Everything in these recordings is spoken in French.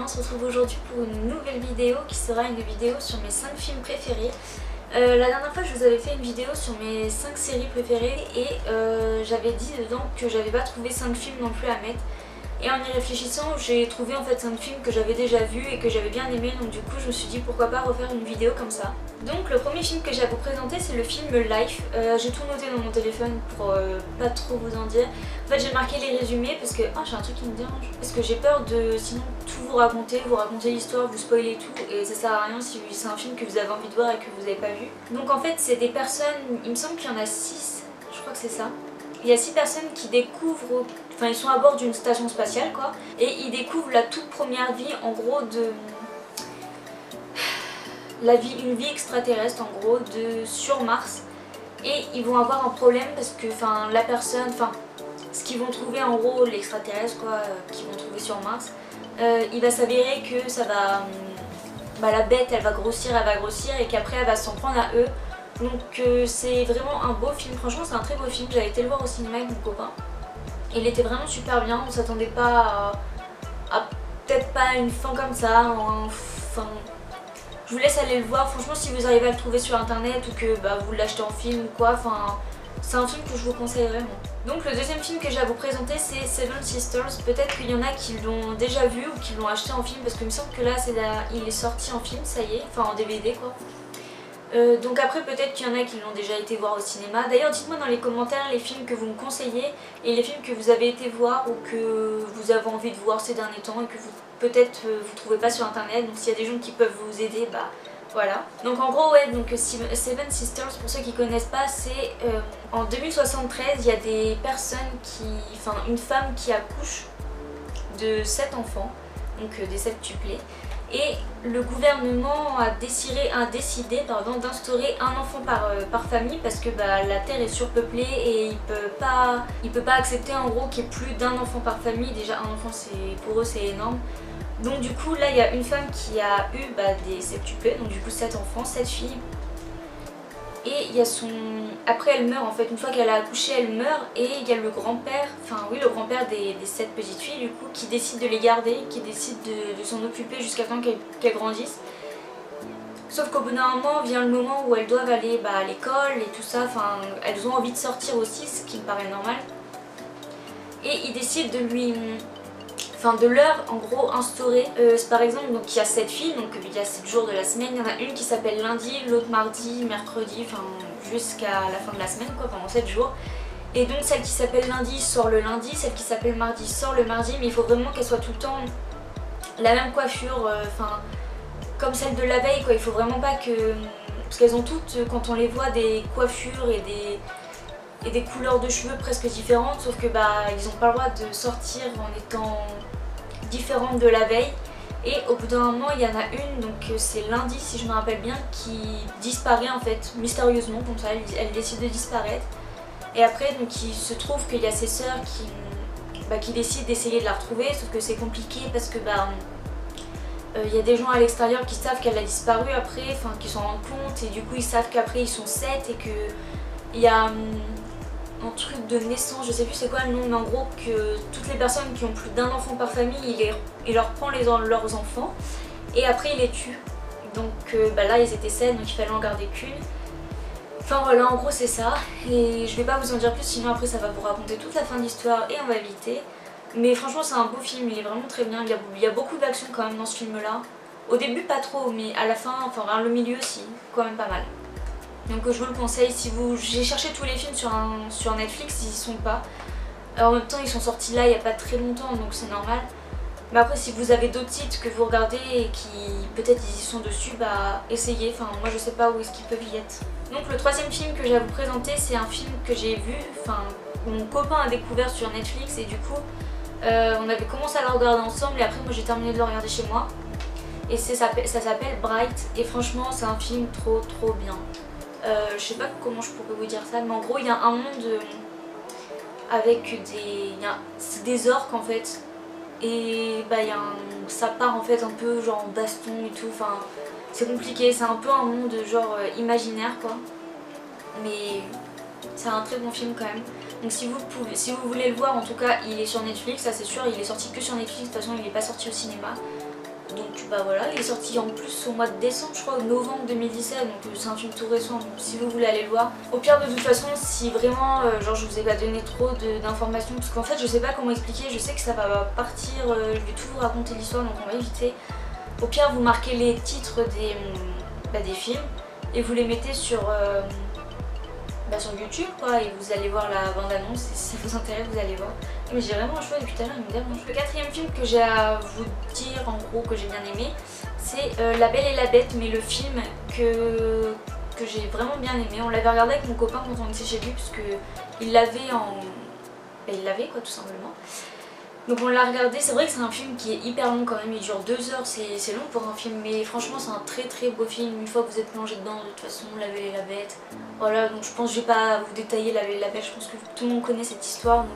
on se retrouve aujourd'hui pour une nouvelle vidéo qui sera une vidéo sur mes 5 films préférés. La dernière fois je vous avais fait une vidéo sur mes 5 séries préférées et j'avais dit dedans que j'avais pas trouvé 5 films non plus à mettre. Et en y réfléchissant j'ai trouvé en fait 5 films que j'avais déjà vus et que j'avais bien aimé, donc du coup je me suis dit pourquoi pas refaire une vidéo comme ça. Donc le premier film que j'ai à vous présenter c'est le film Life. J'ai tout noté dans mon téléphone pour pas trop vous en dire. En fait j'ai marqué les résumés parce que... Oh, j'ai un truc qui me dérange. Parce que j'ai peur de sinon tout vous raconter l'histoire, vous spoiler tout et ça sert à rien si c'est un film que vous avez envie de voir et que vous n'avez pas vu. Donc en fait c'est des personnes, il me semble qu'il y en a 6, je crois que c'est ça. Il y a 6 personnes qui découvrent, enfin ils sont à bord d'une station spatiale quoi, et ils découvrent la toute première vie en gros de... une vie extraterrestre en gros sur Mars. Et ils vont avoir un problème parce que la personne, ce qu'ils vont trouver en gros, l'extraterrestre quoi, qu'ils vont trouver sur Mars, il va s'avérer que ça va... la bête elle va grossir et qu'après elle va s'en prendre à eux. Donc c'est vraiment un beau film, franchement c'est un très beau film, j'avais été le voir au cinéma avec mon copain. Il était vraiment super bien, on s'attendait pas à peut-être pas une fin comme ça, je vous laisse aller le voir, franchement si vous arrivez à le trouver sur internet ou que vous l'achetez en film ou quoi, c'est un film que je vous conseille vraiment. Donc le deuxième film que j'ai à vous présenter c'est Seven Sisters. Peut-être qu'il y en a qui l'ont déjà vu ou qui l'ont acheté en film parce qu'il me semble que là il est sorti en film, ça y est, en DVD quoi. Donc après peut-être qu'il y en a qui l'ont déjà été voir au cinéma. D'ailleurs dites-moi dans les commentaires les films que vous me conseillez et les films que vous avez été voir ou que vous avez envie de voir ces derniers temps et que vous peut-être vous trouvez pas sur internet. Donc s'il y a des gens qui peuvent vous aider, voilà. Donc en gros ouais, donc Seven Sisters pour ceux qui connaissent pas, c'est en 2073 il y a des personnes une femme qui accouche de 7 enfants, donc des septuplés. Et le gouvernement a décidé d'instaurer un enfant par famille parce que la Terre est surpeuplée et il peut pas accepter en gros qu'il y ait plus d'un enfant par famille. Déjà un enfant pour eux c'est énorme. Donc du coup là il y a une femme qui a eu des septuplés, donc du coup 7 enfants, 7 filles. Et il y a après elle meurt en fait, une fois qu'elle a accouché elle meurt et il y a le grand-père, le grand-père des 7 petites filles du coup qui décide de les garder, qui décide de s'en occuper jusqu'à temps qu'elles grandissent. Sauf qu'au bout d'un moment vient le moment où elles doivent aller à l'école et tout ça, elles ont envie de sortir aussi, ce qui me paraît normal. Et il décide de leur en gros instaurer, par exemple donc il y a 7 filles, donc il y a 7 jours de la semaine, il y en a une qui s'appelle lundi, l'autre mardi, mercredi, jusqu'à la fin de la semaine quoi, pendant 7 jours. Et donc celle qui s'appelle lundi sort le lundi, celle qui s'appelle mardi sort le mardi, mais il faut vraiment qu'elle soit tout le temps la même coiffure, comme celle de la veille quoi, il faut vraiment pas que... Parce qu'elles ont toutes, quand on les voit, des coiffures et des couleurs de cheveux presque différentes, sauf que ils n'ont pas le droit de sortir en étant différentes de la veille. Et au bout d'un moment il y en a une, donc c'est lundi si je me rappelle bien, qui disparaît en fait mystérieusement comme ça, elle décide de disparaître. Et après donc il se trouve qu'il y a ses sœurs qui décident d'essayer de la retrouver, sauf que c'est compliqué parce que il y a des gens à l'extérieur qui savent qu'elle a disparu après, qui s'en rendent compte, et du coup ils savent qu'après ils sont 7 et que il y a un truc de naissance, je sais plus c'est quoi le nom, mais en gros que toutes les personnes qui ont plus d'un enfant par famille, il leur prend leurs enfants et après il les tue. Donc là ils étaient 7 donc il fallait en garder qu'une. Voilà, en gros c'est ça, et je vais pas vous en dire plus sinon après ça va vous raconter toute la fin de l'histoire et on va éviter. Mais franchement c'est un beau film, il est vraiment très bien, il y a beaucoup d'action quand même dans ce film là. Au début pas trop, mais à la fin, vers le milieu si, quand même pas mal. Donc je vous le conseille, j'ai cherché tous les films sur Netflix, ils y sont pas. En même temps ils sont sortis là il n'y a pas très longtemps donc c'est normal. Mais après si vous avez d'autres titres que vous regardez et qui peut-être ils y sont dessus, essayez, moi je sais pas où est-ce qu'ils peuvent y être. Donc le troisième film que j'ai à vous présenter c'est un film que j'ai vu, mon copain a découvert sur Netflix et du coup on avait commencé à le regarder ensemble et après moi j'ai terminé de le regarder chez moi. Et ça s'appelle Bright et franchement c'est un film trop bien. Je sais pas comment je pourrais vous dire ça, mais en gros il y a un monde avec des orques en fait, et ça part en fait un peu genre en baston et tout, c'est compliqué, c'est un peu un monde genre imaginaire quoi, mais c'est un très bon film quand même. Donc si vous voulez le voir, en tout cas il est sur Netflix, ça c'est sûr, il est sorti que sur Netflix, de toute façon il n'est pas sorti au cinéma. Donc bah voilà, il est sorti en plus au mois de décembre, je crois, novembre 2017, donc c'est un film tout récent, donc si vous voulez aller le voir. Au pire, de toute façon, si vraiment, genre je vous ai pas donné trop d'informations, parce qu'en fait je sais pas comment expliquer, je sais que ça va partir, je vais tout vous raconter l'histoire, donc on va éviter. Au pire, vous marquez les titres des films et vous les mettez sur YouTube quoi, et vous allez voir la bande-annonce, et si ça vous intéresse vous allez voir. Mais j'ai vraiment un choix depuis tout à l'heure, il me dérange. Le quatrième film que j'ai à vous dire en gros que j'ai bien aimé, c'est La Belle et la Bête, mais le film que j'ai vraiment bien aimé. On l'avait regardé avec mon copain quand on était chez lui, parce qu'il l'avait il l'avait quoi tout simplement. Donc on l'a regardé, c'est vrai que c'est un film qui est hyper long quand même, il dure 2 heures, c'est long pour un film, mais franchement c'est un très beau film, une fois que vous êtes plongé dedans, de toute façon, La Belle et la Bête. Voilà, donc je pense que je vais pas vous détailler La Belle et la Bête, je pense que tout le monde connaît cette histoire,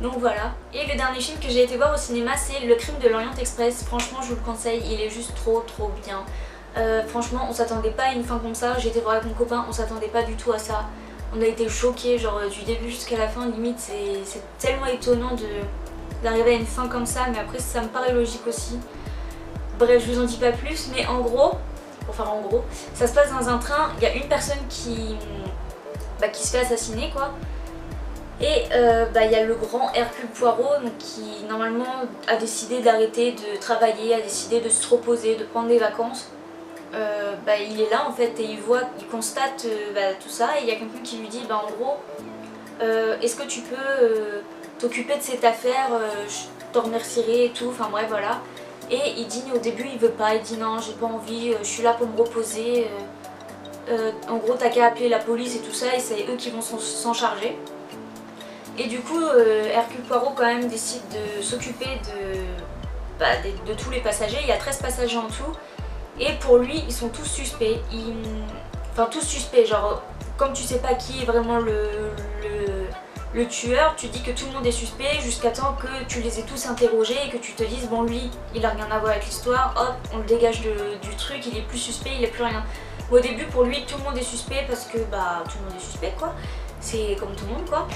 donc voilà. Et le dernier film que j'ai été voir au cinéma, c'est Le Crime de l'Orient Express. Franchement je vous le conseille, il est juste trop bien. Franchement on s'attendait pas à une fin comme ça, j'ai été voir avec mon copain, on s'attendait pas du tout à ça. On a été choqués, genre du début jusqu'à la fin, limite c'est tellement étonnant d'arriver à une fin comme ça, mais après ça me paraît logique aussi. Bref, je vous en dis pas plus, mais en gros, ça se passe dans un train, il y a une personne qui se fait assassiner quoi. Et il y a le grand Hercule Poirot donc, qui normalement a décidé d'arrêter de travailler, a décidé de se reposer, de prendre des vacances. Il est là en fait et il constate tout ça, et il y a quelqu'un qui lui dit en gros est-ce que tu peux t'occuper de cette affaire, je te remercierai et tout, enfin bref voilà. Et il dit au début il veut pas, il dit non j'ai pas envie, je suis là pour me reposer, en gros t'as qu'à appeler la police et tout ça et c'est eux qui vont s'en charger. Et du coup Hercule Poirot quand même décide de s'occuper de tous les passagers, il y a 13 passagers en tout et pour lui ils sont tous suspects, enfin tous suspects, genre comme tu sais pas qui est vraiment le tueur, tu dis que tout le monde est suspect jusqu'à temps que tu les aies tous interrogés et que tu te dises bon lui il a rien à voir avec l'histoire, hop on le dégage du truc, il est plus suspect, il est plus rien. Au début pour lui tout le monde est suspect parce que tout le monde est suspect quoi, c'est comme tout le monde quoi.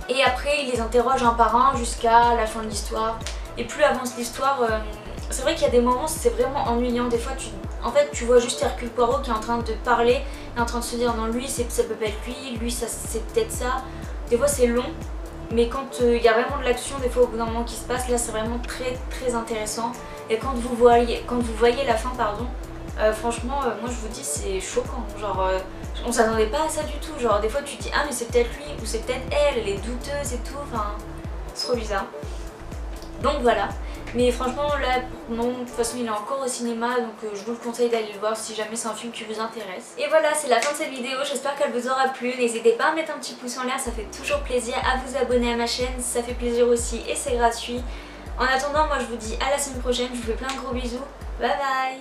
Et après il les interroge un par un jusqu'à la fin de l'histoire. Et plus avance l'histoire, c'est vrai qu'il y a des moments c'est vraiment ennuyant, des fois tu vois juste Hercule Poirot qui est en train de parler et en train de se dire non lui ça peut pas être lui ça c'est peut-être ça. Des fois c'est long, mais quand il y a vraiment de l'action, des fois au bout d'un moment qui se passe, là c'est vraiment très intéressant. Et quand vous voyez la fin, franchement, moi je vous dis c'est choquant. Genre, on s'attendait pas à ça du tout. Genre des fois tu te dis ah mais c'est peut-être lui ou c'est peut-être elle est douteuse et tout. Enfin, c'est trop bizarre. Donc voilà. Mais franchement là, non, de toute façon il est encore au cinéma, donc je vous le conseille d'aller le voir si jamais c'est un film qui vous intéresse. Et voilà, c'est la fin de cette vidéo, j'espère qu'elle vous aura plu. N'hésitez pas à mettre un petit pouce en l'air, ça fait toujours plaisir, à vous abonner à ma chaîne, ça fait plaisir aussi et c'est gratuit. En attendant, moi je vous dis à la semaine prochaine, je vous fais plein de gros bisous, bye bye.